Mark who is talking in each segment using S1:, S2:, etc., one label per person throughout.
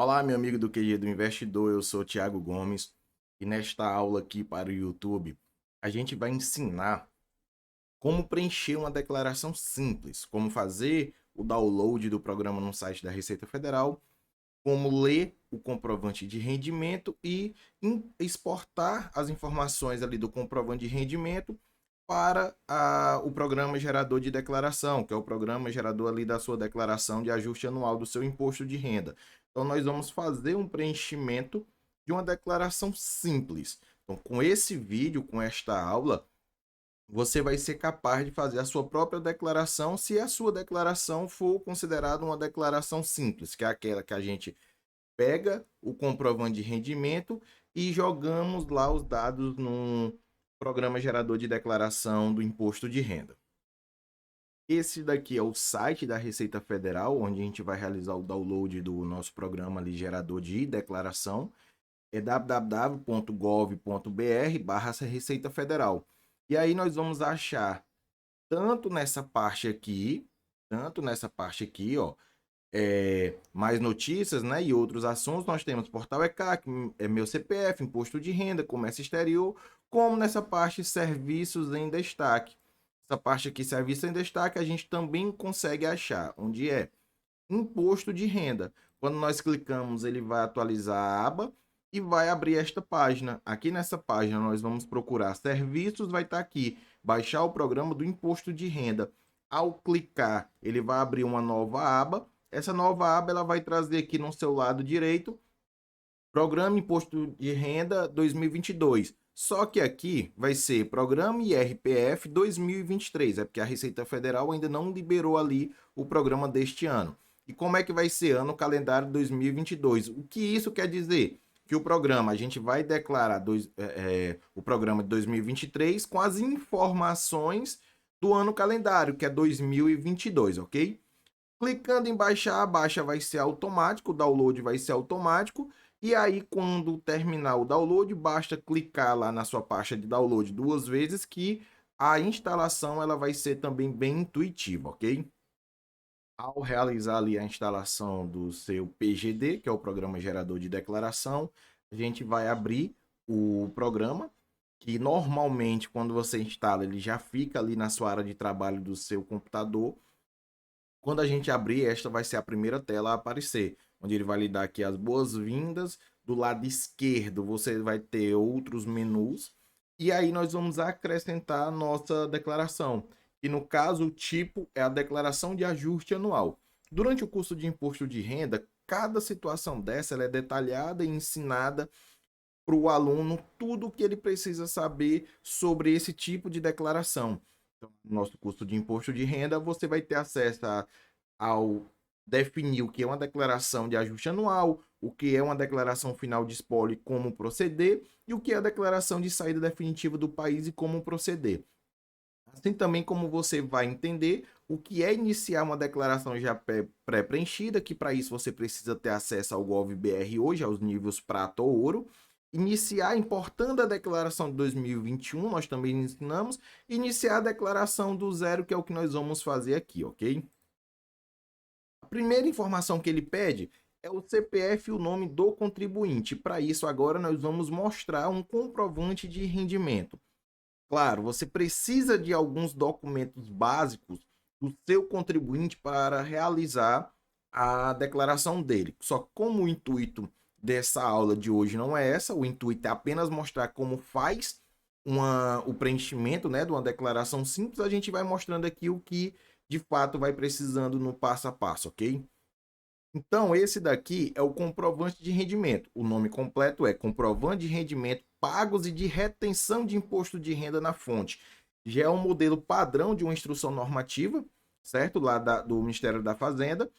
S1: Olá, meu amigo do QG do Investidor, eu sou o Thiago Gomes e nesta aula aqui para o YouTube a gente vai ensinar como preencher uma declaração simples, como fazer o download do programa no site da Receita Federal, como ler o comprovante de rendimento e exportar as informações ali do comprovante de rendimento para o programa gerador de declaração, que é o programa gerador ali da sua declaração de ajuste anual do seu imposto de renda. Então, nós vamos fazer um preenchimento de uma declaração simples. Então, com esse vídeo, com esta aula, você vai ser capaz de fazer a sua própria declaração, se a sua declaração for considerada uma declaração simples, que é aquela que a gente pega o comprovante de rendimento e jogamos lá os dados num programa gerador de declaração do imposto de renda. Esse daqui é o site da Receita Federal, onde a gente vai realizar o download do nosso programa ali, gerador de declaração. É www.gov.br/Receita Federal. E aí nós vamos achar tanto nessa parte aqui, ó, mais notícias, né, e outros assuntos, nós temos Portal ECAC, meu CPF, Imposto de Renda, Comércio Exterior, como nessa parte Serviços em Destaque. Essa parte aqui, Serviços em Destaque, a gente também consegue achar, onde é Imposto de Renda. Quando nós clicamos, ele vai atualizar a aba e vai abrir esta página. Aqui nessa página, nós vamos procurar Serviços, vai estar aqui, baixar o programa do Imposto de Renda. Ao clicar, ele vai abrir uma nova aba. Essa nova aba ela vai trazer aqui no seu lado direito Programa Imposto de Renda 2022. Só que aqui vai ser Programa IRPF 2023, é porque a Receita Federal ainda não liberou ali o programa deste ano. E como é que vai ser ano calendário 2022? O que isso quer dizer? Que o programa, a gente vai declarar o programa de 2023 com as informações do ano calendário, que é 2022, ok? Clicando em baixar, a baixa vai ser automático, o download vai ser automático. E aí, quando terminar o download, basta clicar lá na sua pasta de download duas vezes que a instalação ela vai ser também bem intuitiva, ok? Ao realizar ali a instalação do seu PGD, que é o Programa Gerador de Declaração, a gente vai abrir o programa, que normalmente quando você instala, ele já fica ali na sua área de trabalho do seu computador. Quando a gente abrir, esta vai ser a primeira tela a aparecer, onde ele vai lhe dar aqui as boas-vindas. Do lado esquerdo, você vai ter outros menus. E aí nós vamos acrescentar a nossa declaração, que no caso o tipo é a declaração de ajuste anual. Durante o curso de imposto de renda, cada situação dessa ela é detalhada e ensinada para o aluno tudo o que ele precisa saber sobre esse tipo de declaração. Então, no nosso curso de imposto de renda, você vai ter acesso ao definir o que é uma declaração de ajuste anual, o que é uma declaração final de espólio e como proceder, e o que é a declaração de saída definitiva do país e como proceder. Assim também como você vai entender o que é iniciar uma declaração já pré-preenchida, que para isso você precisa ter acesso ao GovBR hoje, aos níveis prata ou ouro. Iniciar importando a declaração de 2021, nós também ensinamos. Iniciar a declaração do zero, que é o que nós vamos fazer aqui, ok? A primeira informação que ele pede é o CPF e o nome do contribuinte. Para isso, agora nós vamos mostrar um comprovante de rendimento. Claro, você precisa de alguns documentos básicos do seu contribuinte para realizar a declaração dele. Só como o intuito dessa aula de hoje não é essa, o intuito é apenas mostrar como faz o preenchimento, né, de uma declaração simples, a gente vai mostrando aqui o que de fato vai precisando no passo a passo, ok? Então, esse daqui é o comprovante de rendimento. O nome completo é comprovante de rendimento pagos e de retenção de imposto de renda na fonte. Já é um modelo padrão de uma instrução normativa, certo? Lá do Ministério da Fazenda,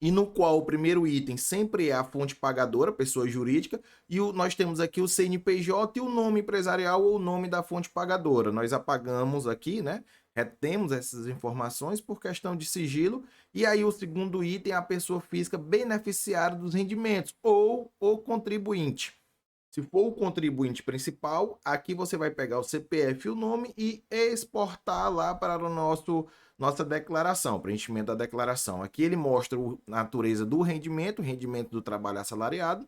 S1: e no qual o primeiro item sempre é a fonte pagadora, pessoa jurídica, e nós temos aqui o CNPJ e o nome empresarial ou o nome da fonte pagadora. Nós apagamos aqui, né? Retemos essas informações por questão de sigilo. E aí o segundo item é a pessoa física beneficiária dos rendimentos ou o contribuinte. Se for o contribuinte principal, aqui você vai pegar o CPF e o nome e exportar lá para o nossa declaração, preenchimento da declaração. Aqui ele mostra a natureza do rendimento, rendimento do trabalho assalariado.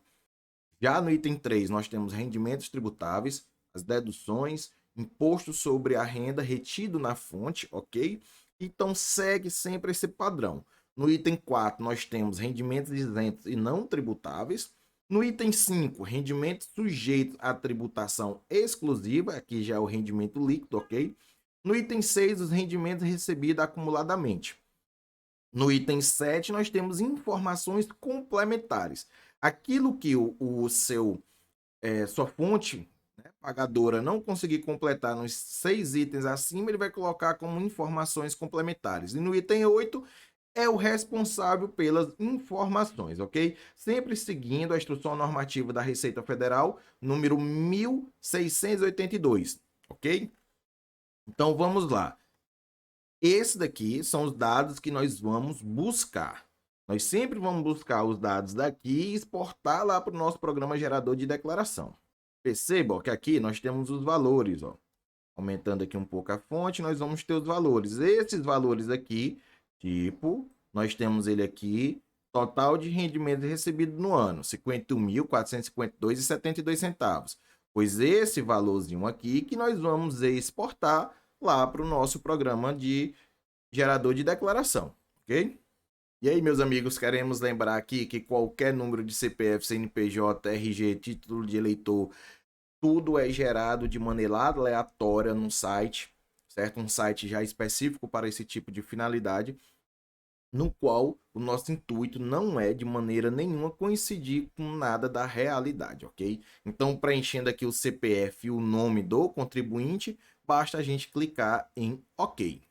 S1: Já no item 3, nós temos rendimentos tributáveis, as deduções, imposto sobre a renda retido na fonte, ok? Então segue sempre esse padrão. No item 4, nós temos rendimentos isentos e não tributáveis. No item 5, rendimentos sujeitos à tributação exclusiva, aqui já é o rendimento líquido, ok? No item 6, os rendimentos recebidos acumuladamente. No item 7, nós temos informações complementares. Aquilo que sua fonte, né, pagadora não conseguir completar nos 6 itens acima, ele vai colocar como informações complementares. E no item 8 é o responsável pelas informações, ok? Sempre seguindo a instrução normativa da Receita Federal, número 1682, ok? Então vamos lá. Esse daqui são os dados que nós vamos buscar. Nós sempre vamos buscar os dados daqui e exportar lá para o nosso programa gerador de declaração. Perceba que aqui nós temos os valores. Ó. Aumentando aqui um pouco a fonte, nós vamos ter os valores. Esses valores aqui, tipo, nós temos ele aqui, total de rendimento recebido no ano, R$ 51.452,72. Pois esse valorzinho aqui que nós vamos exportar lá para o nosso programa de gerador de declaração, ok? E aí, meus amigos, queremos lembrar aqui que qualquer número de CPF, CNPJ, RG, título de eleitor, tudo é gerado de maneira aleatória no site, certo? Um site já específico para esse tipo de finalidade, no qual o nosso intuito não é de maneira nenhuma coincidir com nada da realidade, ok? Então, preenchendo aqui o CPF e o nome do contribuinte, basta a gente clicar em OK.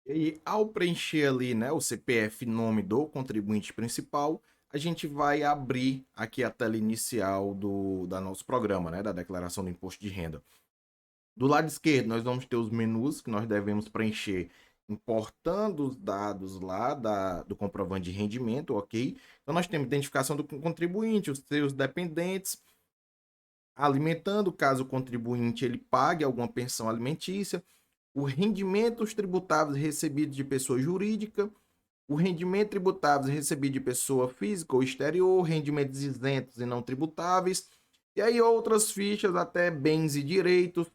S1: E ao preencher ali, né, o CPF nome do contribuinte principal, a gente vai abrir aqui a tela inicial da nosso programa, né, da declaração do imposto de renda. Do lado esquerdo, nós vamos ter os menus que nós devemos preencher importando os dados lá do comprovante de rendimento, ok? Então, nós temos identificação do contribuinte, os seus dependentes, alimentando, caso o contribuinte ele pague alguma pensão alimentícia, o rendimentos tributáveis recebidos de pessoa jurídica, o rendimento tributável recebido de pessoa física ou exterior, rendimentos isentos e não tributáveis, e aí outras fichas, até bens e direitos.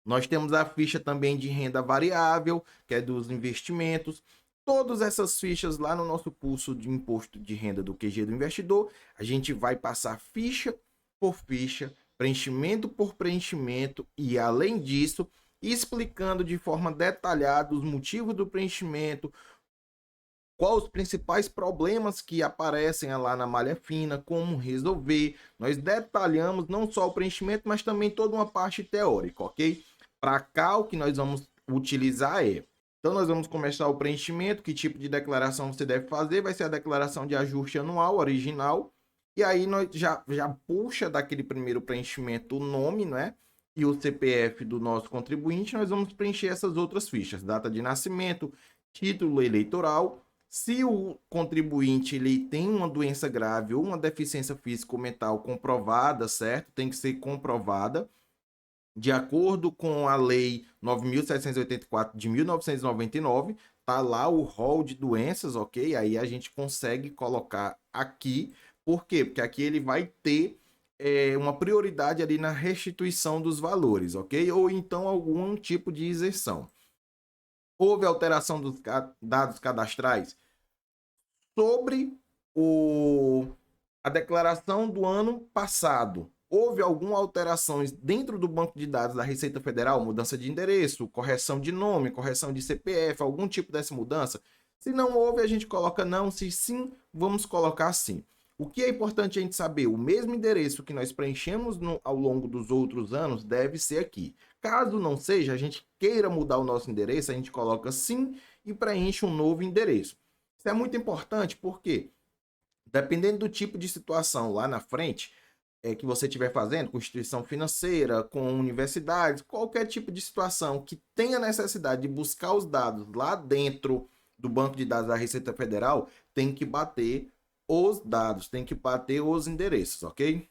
S1: Nós temos a ficha também de renda variável, que é dos investimentos. Todas essas fichas lá no nosso curso de imposto de renda do QG do investidor, a gente vai passar ficha por ficha, preenchimento por preenchimento e, além disso, explicando de forma detalhada os motivos do preenchimento, quais os principais problemas que aparecem lá na malha fina, como resolver. Nós detalhamos não só o preenchimento, mas também toda uma parte teórica, ok? Para cá, o que nós vamos utilizar é... Então, nós vamos começar o preenchimento. Que tipo de declaração você deve fazer? Vai ser a declaração de ajuste anual, original. E aí, nós já puxa daquele primeiro preenchimento o nome, né? E o CPF do nosso contribuinte. Nós vamos preencher essas outras fichas. Data de nascimento, título eleitoral. Se o contribuinte ele tem uma doença grave ou uma deficiência física ou mental comprovada, certo? Tem que ser comprovada. De acordo com a Lei 9.784 de 1999, tá lá o rol de doenças, ok? Aí a gente consegue colocar aqui. Por quê? Porque aqui ele vai ter uma prioridade ali na restituição dos valores, ok? Ou então algum tipo de isenção. Houve alteração dos dados cadastrais sobre a declaração do ano passado. Houve alguma alteração dentro do banco de dados da Receita Federal, mudança de endereço, correção de nome, correção de CPF, algum tipo dessa mudança? Se não houve, a gente coloca não. Se sim, vamos colocar sim. O que é importante a gente saber? O mesmo endereço que nós preenchemos ao longo dos outros anos deve ser aqui. Caso não seja, a gente queira mudar o nosso endereço, a gente coloca sim e preenche um novo endereço. Isso é muito importante porque, dependendo do tipo de situação lá na frente, que você estiver fazendo, com instituição financeira, com universidades, qualquer tipo de situação que tenha necessidade de buscar os dados lá dentro do banco de dados da Receita Federal, tem que bater os dados, tem que bater os endereços, ok?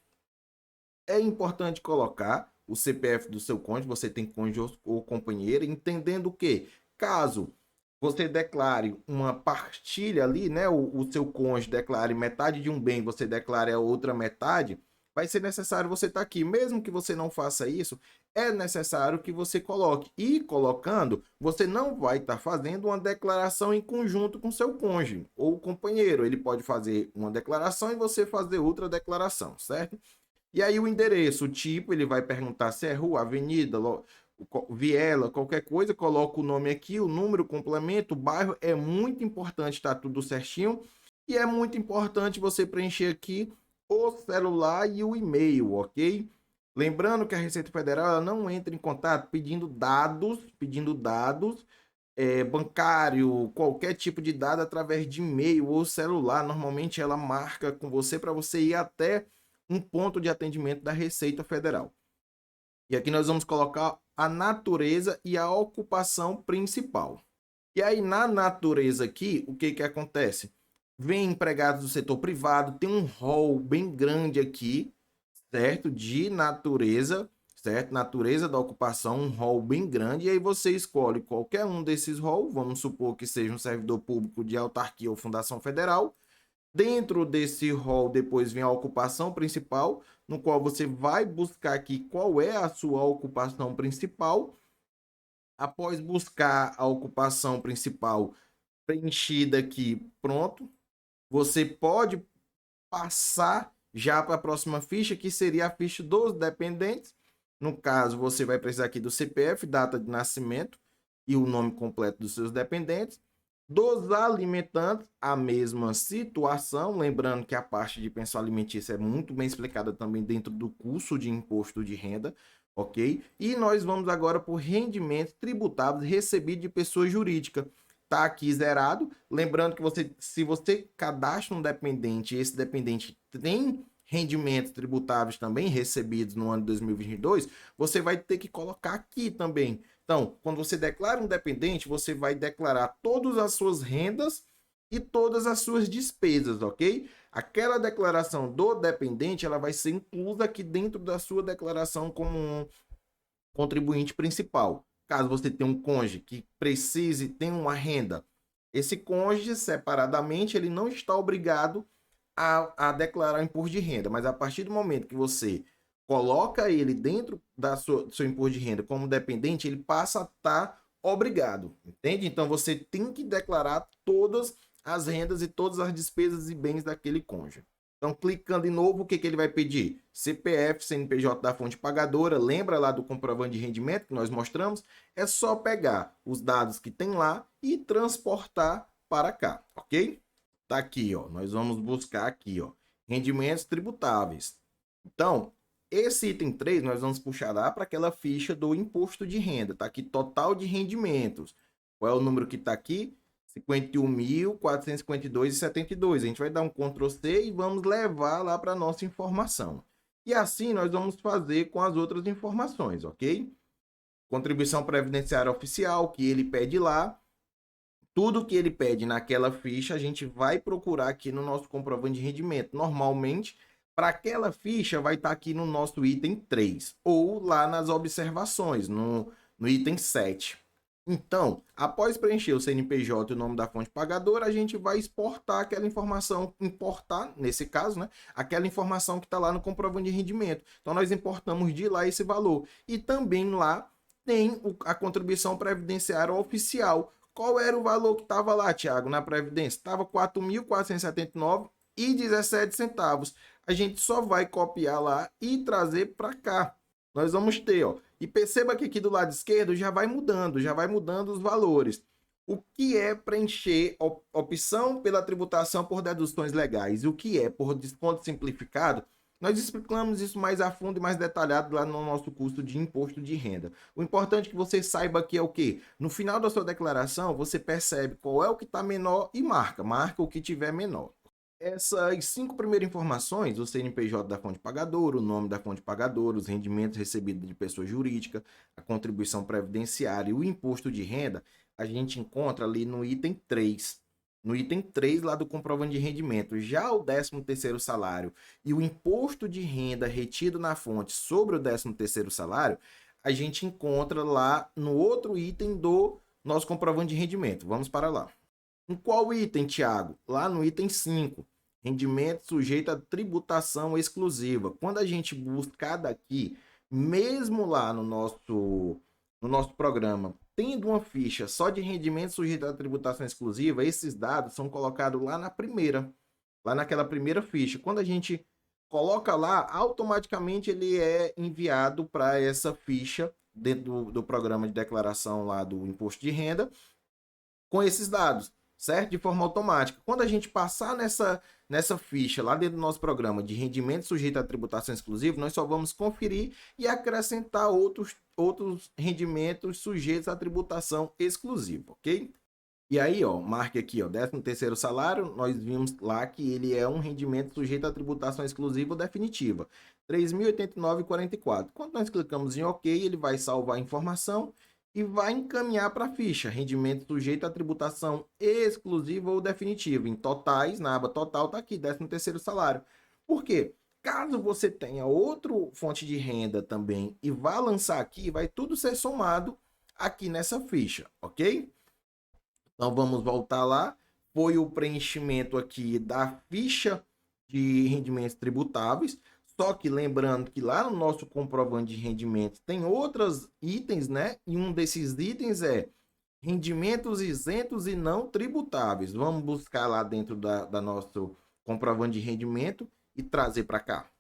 S1: é importante colocar o CPF do seu cônjuge, você tem cônjuge ou companheira, entendendo que, caso você declare uma partilha ali, né? O seu cônjuge declare metade de um bem, você declare a outra metade, vai ser necessário você estar aqui. Mesmo que você não faça isso, é necessário que você coloque. E colocando, você não vai estar fazendo uma declaração em conjunto com seu cônjuge ou companheiro. Ele pode fazer uma declaração e você fazer outra declaração, certo? E aí o endereço, o tipo, ele vai perguntar se é rua, avenida, viela, qualquer coisa, coloca o nome aqui, o número, o complemento, o bairro, é muito importante estar tudo certinho e é muito importante você preencher aqui o celular e o e-mail, ok? Lembrando que a Receita Federal ela não entra em contato pedindo dados bancário, qualquer tipo de dado através de e-mail ou celular. Normalmente ela marca com você para você ir até um ponto de atendimento da Receita Federal. E aqui nós vamos colocar a natureza e a ocupação principal. E aí na natureza aqui, o que acontece? Vem empregados do setor privado, tem um rol bem grande aqui, certo? De natureza, certo? Natureza da ocupação, um rol bem grande, e aí você escolhe qualquer um desses rolos, vamos supor que seja um servidor público de autarquia ou fundação federal. Dentro desse rol, depois vem a ocupação principal, no qual você vai buscar aqui qual é a sua ocupação principal. Após buscar a ocupação principal preenchida aqui, pronto, você pode passar já para a próxima ficha, que seria a ficha dos dependentes. No caso, você vai precisar aqui do CPF, data de nascimento e o nome completo dos seus dependentes. Dos alimentantes, a mesma situação, lembrando que a parte de pensão alimentícia é muito bem explicada também dentro do curso de imposto de renda, ok? E nós vamos agora por rendimentos tributáveis recebidos de pessoa jurídica. Tá aqui zerado, lembrando que você, se você cadastra um dependente e esse dependente tem rendimentos tributáveis também recebidos no ano de 2022, você vai ter que colocar aqui também. Então, quando você declara um dependente, você vai declarar todas as suas rendas e todas as suas despesas, ok? Aquela declaração do dependente, ela vai ser inclusa aqui dentro da sua declaração como um contribuinte principal. Caso você tenha um cônjuge que precise ter uma renda, esse cônjuge, separadamente, ele não está obrigado a declarar imposto de renda, mas a partir do momento que você coloca ele dentro do seu imposto de renda como dependente, ele passa a estar obrigado, entende? Então você tem que declarar todas as rendas e todas as despesas e bens daquele cônjuge. Então, clicando de novo, o que ele vai pedir? CPF, CNPJ da fonte pagadora, lembra lá do comprovante de rendimento que nós mostramos? É só pegar os dados que tem lá e transportar para cá, ok? Tá aqui, ó. Nós vamos buscar aqui, ó, rendimentos tributáveis. Então, esse item 3 nós vamos puxar lá para aquela ficha do imposto de renda. Tá aqui total de rendimentos. Qual é o número que está aqui? 51.452,72. A gente vai dar um Ctrl C e vamos levar lá para a nossa informação. E assim nós vamos fazer com as outras informações, ok? Contribuição previdenciária oficial, que ele pede lá. Tudo que ele pede naquela ficha, a gente vai procurar aqui no nosso comprovante de rendimento. Normalmente, para aquela ficha, vai estar aqui no nosso item 3, ou lá nas observações, no item 7. Então, após preencher o CNPJ e o nome da fonte pagadora, a gente vai exportar aquela informação, importar, nesse caso, né, aquela informação que está lá no comprovante de rendimento. Então, nós importamos de lá esse valor. E também lá tem a contribuição previdenciária oficial. Qual era o valor que estava lá, Thiago, na Previdência? Estava R$ 4.479,17. A gente só vai copiar lá e trazer para cá. Nós vamos ter, ó. E perceba que aqui do lado esquerdo já vai mudando os valores. O que é preencher opção pela tributação por deduções legais e o que é por desconto simplificado? Nós explicamos isso mais a fundo e mais detalhado lá no nosso curso de imposto de renda. O importante que você saiba aqui é o quê? No final da sua declaração, você percebe qual é o que está menor e marca o que tiver menor. Essas 5 primeiras informações, o CNPJ da fonte pagadora, o nome da fonte pagadora, os rendimentos recebidos de pessoa jurídica, a contribuição previdenciária e o imposto de renda, a gente encontra ali no item 3. no item 3 lá do comprovante de rendimento, já o 13º salário e o imposto de renda retido na fonte sobre o 13º salário, a gente encontra lá no outro item do nosso comprovante de rendimento. Vamos para lá. Em qual item, Tiago? Lá no item 5, rendimento sujeito a tributação exclusiva. Quando a gente buscar daqui, mesmo lá no nosso programa, tendo uma ficha só de rendimento sujeito à tributação exclusiva, esses dados são colocados lá naquela primeira ficha. Quando a gente coloca lá, automaticamente ele é enviado para essa ficha dentro do programa de declaração lá do imposto de renda com esses dados, certo? De forma automática. Quando a gente passar nessa ficha lá dentro do nosso programa de rendimento sujeito à tributação exclusiva, nós só vamos conferir e acrescentar outros rendimentos sujeitos à tributação exclusiva, ok? E aí, ó, marque aqui, ó, 13º salário, nós vimos lá que ele é um rendimento sujeito à tributação exclusiva ou definitiva, R$ 3.089,44. Quando nós clicamos em OK, ele vai salvar a informação e vai encaminhar para a ficha, rendimento sujeito à tributação exclusiva ou definitiva. Em totais, na aba total, tá aqui, 13º salário. Por quê? Caso você tenha outra fonte de renda também e vá lançar aqui, vai tudo ser somado aqui nessa ficha, ok? Então vamos voltar lá. Foi o preenchimento aqui da ficha de rendimentos tributáveis. Só que lembrando que lá no nosso comprovante de rendimentos tem outros itens, né? E um desses itens é rendimentos isentos e não tributáveis. Vamos buscar lá dentro da nosso comprovante de rendimento e trazer para cá.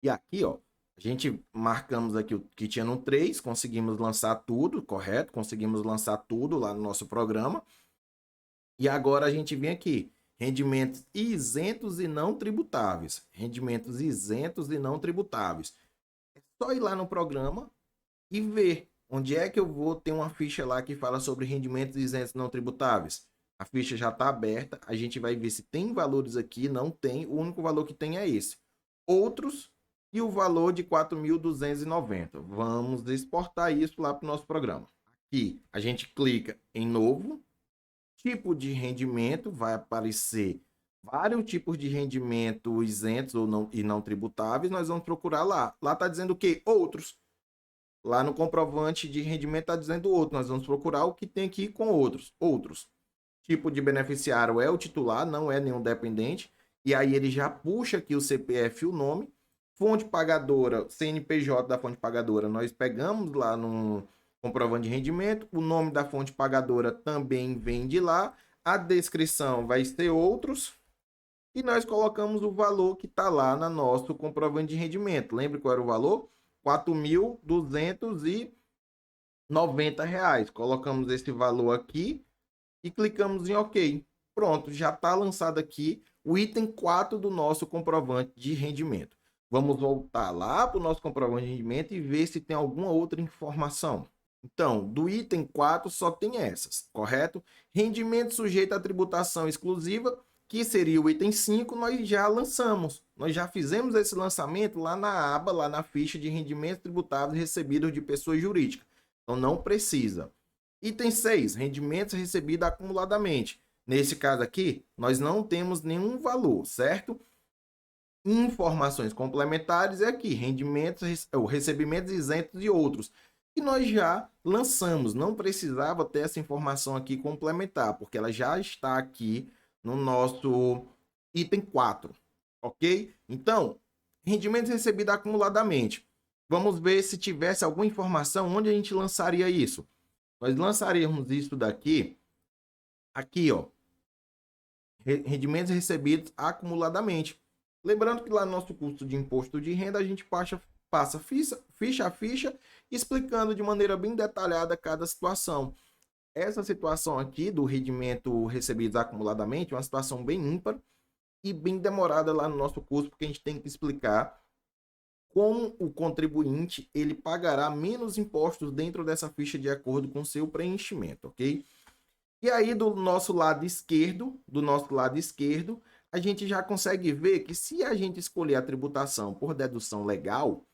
S1: E aqui, ó, a gente marcamos aqui o que tinha no 3, conseguimos lançar tudo, correto? Conseguimos lançar tudo lá no nosso programa. E agora a gente vem aqui, rendimentos isentos e não tributáveis. Rendimentos isentos e não tributáveis. É só ir lá no programa e ver onde é que eu vou ter uma ficha lá que fala sobre rendimentos isentos e não tributáveis. A ficha já está aberta, a gente vai ver se tem valores aqui, não tem, o único valor que tem é esse. Outros e o valor de 4.290. Vamos exportar isso lá para o nosso programa. Aqui a gente clica em novo, tipo de rendimento, vai aparecer vários tipos de rendimento isentos ou não, e não tributáveis, nós vamos procurar lá. Lá está dizendo o quê? Outros. Lá no comprovante de rendimento está dizendo outro. Nós vamos procurar o que tem aqui com outros. Outros. Tipo de beneficiário é o titular, não é nenhum dependente. E aí ele já puxa aqui o CPF e o nome. Fonte pagadora, CNPJ da fonte pagadora, nós pegamos lá no comprovante de rendimento. O nome da fonte pagadora também vem de lá. A descrição vai ser outros. E nós colocamos o valor que está lá no nosso comprovante de rendimento. Lembra qual era o valor? R$ 4.290. Colocamos esse valor aqui e clicamos em OK. Pronto, já está lançado aqui o item 4 do nosso comprovante de rendimento. Vamos voltar lá para o nosso comprovante de rendimento e ver se tem alguma outra informação. Então, do item 4 só tem essas, correto? Rendimento sujeito à tributação exclusiva, que seria o item 5, nós já lançamos. Nós já fizemos esse lançamento lá na aba, lá na ficha de rendimentos tributáveis recebidos de pessoa jurídica. Então, não precisa. Item 6, rendimentos recebidos acumuladamente. Nesse caso aqui, nós não temos nenhum valor, certo? Informações complementares é aqui, rendimentos, ou recebimentos isentos e outros. E nós já lançamos, não precisava ter essa informação aqui complementar, porque ela já está aqui no nosso item 4, ok? Então, rendimentos recebidos acumuladamente. Vamos ver se tivesse alguma informação onde a gente lançaria isso. Nós lançaríamos isso daqui, aqui, ó, rendimentos recebidos acumuladamente. Lembrando que lá no nosso curso de imposto de renda, a gente passa ficha a ficha, explicando de maneira bem detalhada cada situação. Essa situação aqui do rendimento recebido acumuladamente é uma situação bem ímpar e bem demorada lá no nosso curso, porque a gente tem que explicar como o contribuinte ele pagará menos impostos dentro dessa ficha de acordo com seu preenchimento, ok? E aí do nosso lado esquerdo, a gente já consegue ver que se a gente escolher a tributação por dedução legal,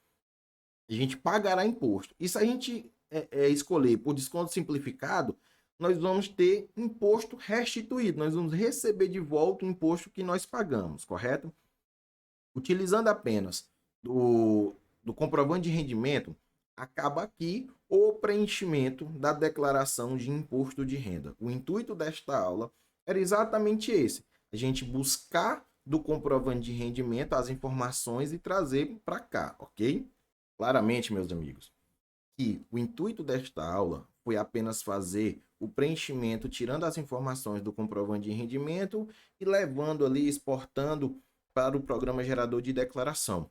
S1: a gente pagará imposto. E se a gente escolher por desconto simplificado, nós vamos ter imposto restituído, nós vamos receber de volta o imposto que nós pagamos, correto? Utilizando apenas do comprovante de rendimento, acaba aqui o preenchimento da declaração de imposto de renda. O intuito desta aula era exatamente esse: a gente buscar do comprovante de rendimento as informações e trazer para cá, ok? Claramente, meus amigos, que o intuito desta aula foi apenas fazer o preenchimento, tirando as informações do comprovante de rendimento e levando ali, exportando para o programa gerador de declaração.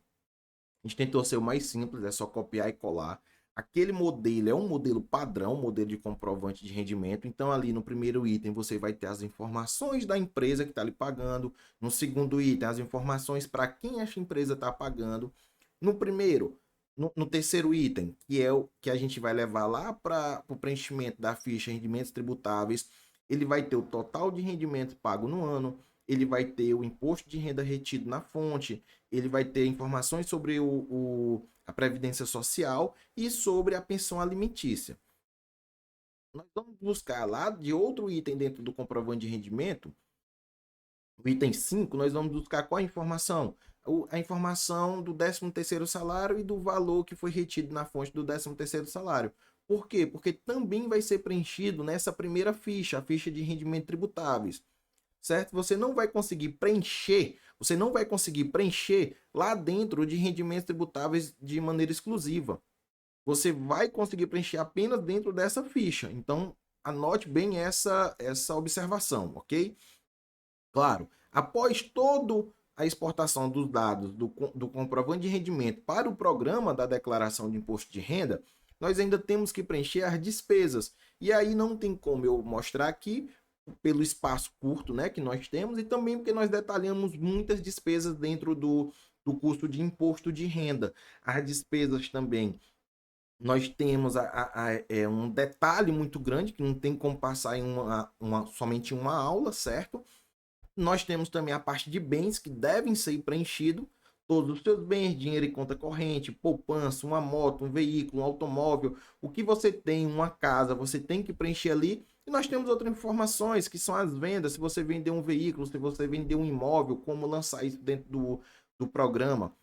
S1: A gente tentou ser o mais simples, é só copiar e colar. Aquele modelo é um modelo padrão, um modelo de comprovante de rendimento. Então, ali no primeiro item, você vai ter as informações da empresa que está lhe pagando. No segundo item, as informações para quem essa empresa está pagando. No primeiro, no terceiro item, que é o que a gente vai levar lá para o preenchimento da ficha rendimentos tributáveis, ele vai ter o total de rendimento pago no ano, ele vai ter o imposto de renda retido na fonte, ele vai ter informações sobre a previdência social e sobre a pensão alimentícia. Nós vamos buscar lá de outro item dentro do comprovante de rendimento, o item 5, nós vamos buscar qual a informação? A informação do 13º salário e do valor que foi retido na fonte do 13º salário. Por quê? Porque também vai ser preenchido nessa primeira ficha, a ficha de rendimento tributáveis, certo? Você não vai conseguir preencher lá dentro de rendimentos tributáveis de maneira exclusiva. Você vai conseguir preencher apenas dentro dessa ficha. Então, anote bem essa observação, ok? Claro, após toda a exportação dos dados do comprovante de rendimento para o programa da declaração de imposto de renda, nós ainda temos que preencher as despesas. E aí não tem como eu mostrar aqui, pelo espaço curto, né, que nós temos, e também porque nós detalhamos muitas despesas dentro do custo de imposto de renda. As despesas também, nós temos um detalhe muito grande que não tem como passar em somente uma aula, certo? Nós temos também a parte de bens que devem ser preenchidos, todos os seus bens, dinheiro e conta corrente, poupança, uma moto, um veículo, um automóvel, o que você tem, uma casa, você tem que preencher ali. E nós temos outras informações, que são as vendas, se você vender um veículo, se você vender um imóvel, como lançar isso dentro do programa.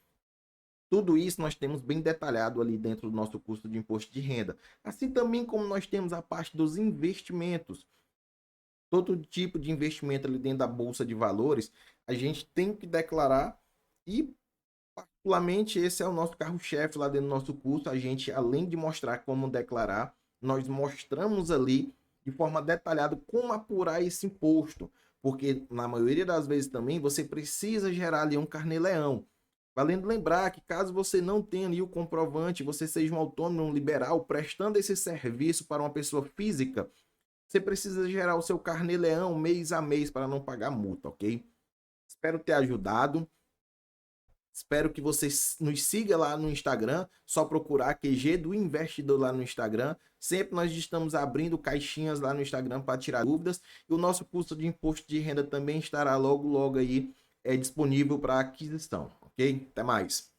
S1: Tudo isso nós temos bem detalhado ali dentro do nosso custo de imposto de renda. Assim também como nós temos a parte dos investimentos. Todo tipo de investimento ali dentro da bolsa de valores, a gente tem que declarar e particularmente esse é o nosso carro-chefe lá dentro do nosso curso. A gente, além de mostrar como declarar, nós mostramos ali de forma detalhada como apurar esse imposto, porque na maioria das vezes também você precisa gerar ali um carnê-leão. Valendo lembrar que caso você não tenha ali o comprovante, você seja um autônomo, um liberal, prestando esse serviço para uma pessoa física, você precisa gerar o seu carnê-leão mês a mês para não pagar multa, ok? Espero ter ajudado. Espero que você nos siga lá no Instagram. Só procurar QG do Investidor lá no Instagram. Sempre nós estamos abrindo caixinhas lá no Instagram para tirar dúvidas. E o nosso curso de imposto de renda também estará logo, logo aí disponível para aquisição, ok? Até mais.